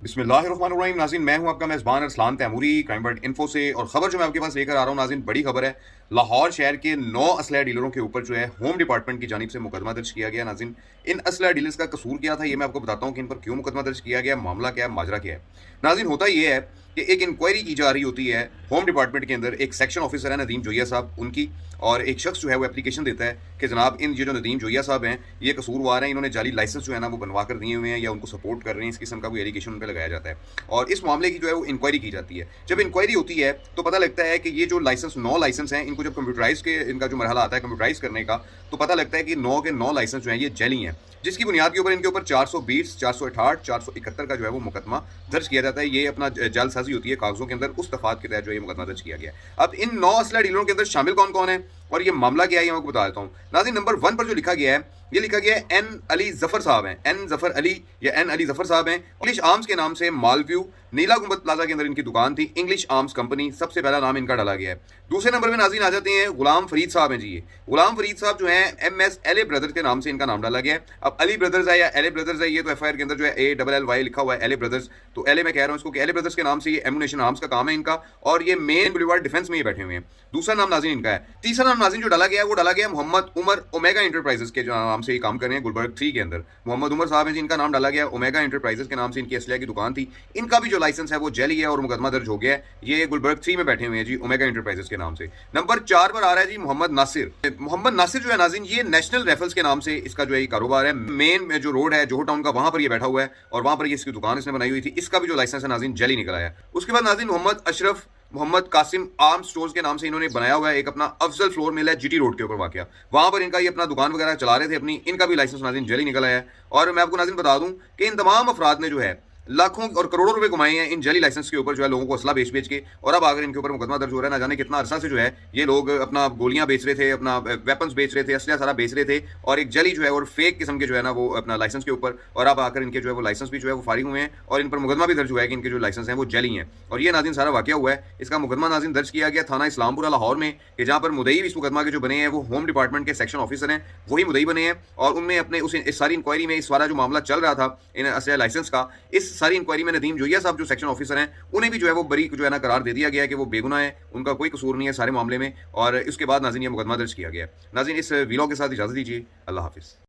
बिस्मिल्लाहिर्रहमानिर्रहीम। नाज़रीन, मैं हूं आपका मेज़बान Arsalan Taimuri crime bird info से। और ख़बर जो मैं आपके पास लेकर आ रहा हूं नाज़रीन, बड़ी खबर है। लाहौर शहर के 9 असलहा डीलरों के ऊपर जो है होम डिपार्टमेंट की जानिब से मुकदमा दर्ज किया गया। नाज़रीन, इन असलहा डीलर्स का कसूर क्या था ये मैं आपको बताता हूं कि इन पर क्यों मुकदमा दर्ज किया गया, मामला क्या है, माजरा क्या है। नाज़रीन, होता ये है कि एक इंक्वायरी की जा रही होती है होम डिपार्टमेंट के अंदर। एक सेक्शन ऑफिसर है नदीम जोया साहब उनकी, और एक शख्स जो है वो एप्लीकेशन देता है कि जनाब इन ये जो नदीम जोया साहब हैं ये कसूरवार हैं, इन्होंने जाली लाइसेंस जो है ना वो बनवा कर दिए हुए हैं या उनको सपोर्ट कर रहे हैं, इस किस्म का कोई एलिगेशन उन पर लगाया जाता है। और इस मामले की जो है वो इंक्वायरी की जाती है। जब इंक्वायरी होती है तो पता लगता है कि ये जो लाइसेंस 9 लाइसेंस हैं, इनको जब कंप्यूटराइज के इनका जो मरहला आता है कंप्यूटराइज करने का, तो पता लगता है कि 9 के 9 लाइसेंस जो हैं ये जैली हैं, जिसकी बुनियाद के ऊपर इनके ऊपर 420, 468, 471 का जो है वो मुकदमा दर्ज किया जाता है। ये अपना जालसाजी होती है कागजों के अंदर, उस दफात के तहत जो है मुकदमा दर्ज किया गया। अब इन 9 असला डीलरों के अंदर शामिल कौन कौन है और ये मामला क्या है ये मैं आपको बता देता हूँ। नाज़रीन, नंबर 1 पर जो लिखा गया है ये लिखा गया है एन अली जफर साहब हैं। एन जफर अली या एन अली जफर साहब हैं। इंग्लिश आर्म्स के नाम से मालव्यू नीला गुंबद प्लाजा के अंदर इनकी दुकान थी। इंग्लिश आर्म्स कंपनी सबसे पहला नाम इनका डाला गया है। दूसरे नंबर पे नाज़रीन आ जाते हैं गुलाम फरीद साहब हैं जी। ये गुलाम फरीद साहब जो हैं MS एले ब्रदर्स के नाम से इनका नाम डाला गया है। अब अली ब्रदर्स है या एले ब्रदर्स है, ये तो FIR के अंदर जो है ALLY लिखा हुआ है एले ब्रदर्स, तो एले मैं कह रहा हूँ इसको कि एले ब्रदर्स के नाम से ये एमुनेशन आर्म्स का काम है इनका, और ये मेन बुलेवार्ड डिफेंस में ये बैठे हुए हैं। दूसरा नाम नाज़रीन इनका है। तीसरा नाम नाज़रीन जो डाला गया है वो डाला गया मोहम्मद उमर ओमेगा इंटरप्राइजेस के जो नाम से ये काम कर रहे हैं गुलबर्ग 3 के अंदर। मोहम्मद उमर साहब हैं जी, इनका नाम डाला गया ओमेगा इंटरप्राइजेस के नाम से इनकी असलिया की दुकान थी। इनका भी जो लाइसेंस है वो जैली है और मुकदमा दर्ज हो गया है। ये गुलबर्ग 3 में बैठे हुए हैं जी ओमेगा इंटरप्राइजेस के नाम से। नंबर 4 पर आ रहा है जी मोहम्मद नासिर। मोहम्मद नासिर जो है नाज़रीन ये नेशनल राइफल्स के नाम से इसका जो है कारोबार है। मेन जो रोड है जोहर टाउन का वहां पर ये बैठा हुआ है और वहां पर ये इसकी दुकान इसने बनाई हुई थी। इसका भी जो लाइसेंस है नाज़रीन जैली निकल आया। उसके बाद नाज़रीन मोहम्मद अशरफ मोहम्मद कासिम आर्म स्टोर्स के नाम से इन्होंने बनाया हुआ है एक अपना अफजल फ्लोर मिल है GT रोड के ऊपर वाकया, वहां पर इनका ये अपना दुकान वगैरह चला रहे थे अपनी। इनका भी लाइसेंस नाज़रीन जैली निकल आया है। और मैं आपको नाज़रीन बता दूं कि इन तमाम अफराद ने जो है लाखों और करोड़ों रुपए कमाए हैं इन जैली लाइसेंस के ऊपर जो है लोगों को असला बेच बेच के। और अब आकर इनके ऊपर मुकदमा दर्ज हो रहा है। ना जाने कितना अरसा से जो है ये लोग अपना गोलियां बेच रहे थे, अपना वेपन्स बेच रहे थे, असलिया सारा बेच रहे थे, और एक जली जो है और फेक किस्म के जो है ना वो अपना लाइसेंस के ऊपर। और अब आकर इनके जो है वो लाइसेंस भी जो है वो फारिग हुए हैं और इन पर मुकदमा भी दर्ज हुआ है कि इनके जो लाइसेंस हैं वो जली हैं। और ये नाज़रीन सारा वाकया हुआ है। इसका मुकदमा नाज़रीन दर्ज किया गया थाना इस्लामपुरा लाहौर में, कि जहाँ पर मुदई इस मुकदमा के जो बने हैं वो होम डिपार्टमेंट के सेक्शन ऑफिसर हैं, वही मुदई बने हैं। और उनमें अपने इस सारी इंक्वायरी में इस वाला जो मामला चल रहा था इन असलिया लाइसेंस का, इस सारी इंक्वायरी में नदीम जोया साहब जो सेक्शन ऑफिसर हैं उन्हें भी जो है वो बरी जो है ना करार दे दिया गया है कि वो बेगुनाह है, उनका कोई कसूर नहीं है सारे मामले में। और इसके बाद नाज़रीन ये मुकदमा दर्ज किया गया है। नाज़रीन, इस वीडियो के साथ इजाज़त दीजिए। अल्लाह हाफिज़।